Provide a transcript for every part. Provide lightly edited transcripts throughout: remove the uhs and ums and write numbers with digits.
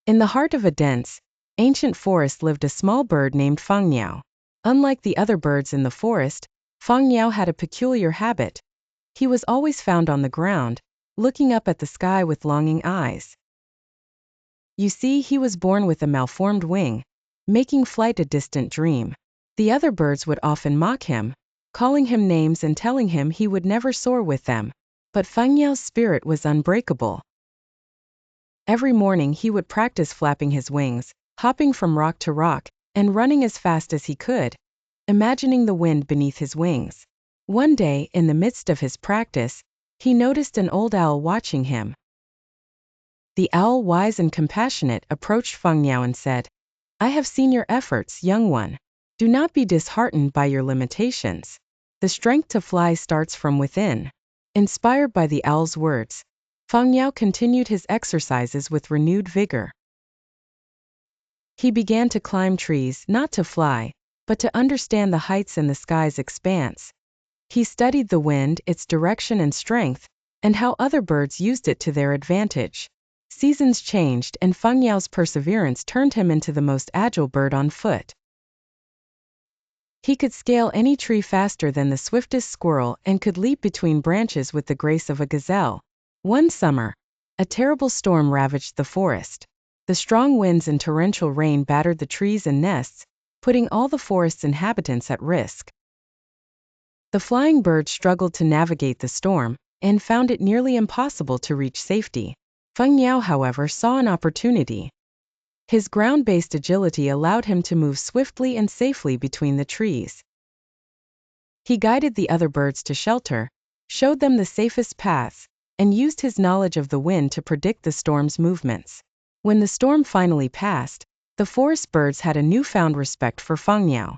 In the heart of a dense, ancient forest lived a small bird named Fengniao. Unlike the other birds in the forest, Fengniao had a peculiar habit. He was always found on the ground, looking up at the sky with longing eyes. You see, he was born with a malformed wing, making flight a distant dream. The other birds would often mock him, calling him names and telling him he would never soar with them. But Fengniao's spirit was unbreakable. Every morning he would practice flapping his wings, hopping from rock to rock, and running as fast as he could, imagining the wind beneath his wings. One day, in the midst of his practice, he noticed an old owl watching him. The owl, wise and compassionate, approached Fengniao and said, "I have seen your efforts, young one. Do not be disheartened by your limitations. The strength to fly starts from within." Inspired by the owl's words, Fengniao continued his exercises with renewed vigor. He began to climb trees, not to fly, but to understand the heights and the sky's expanse. He studied the wind, its direction and strength, and how other birds used it to their advantage. Seasons changed, and Fengniao's perseverance turned him into the most agile bird on foot. He could scale any tree faster than the swiftest squirrel and could leap between branches with the grace of a gazelle. One summer, a terrible storm ravaged the forest. The strong winds and torrential rain battered the trees and nests, putting all the forest's inhabitants at risk. The flying bird struggled to navigate the storm, and found it nearly impossible to reach safety. Fengniao, however, saw an opportunity. His ground-based agility allowed him to move swiftly and safely between the trees. He guided the other birds to shelter, showed them the safest paths, and used his knowledge of the wind to predict the storm's movements. When the storm finally passed, the forest birds had a newfound respect for Fengniao.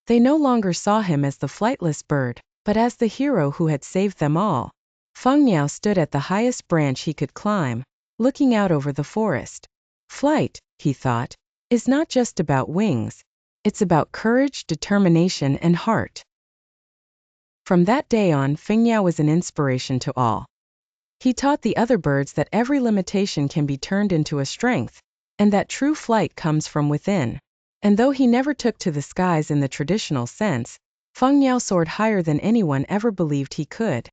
They no longer saw him as the flightless bird, but as the hero who had saved them all. Fengniao stood at the highest branch he could climb, looking out over the forest. Flight, he thought, is not just about wings. It's about courage, determination, and heart. From that day on, Fengniao was an inspiration to all. He taught the other birds that every limitation can be turned into a strength, and that true flight comes from within. And though he never took to the skies in the traditional sense, Fengniao soared higher than anyone ever believed he could.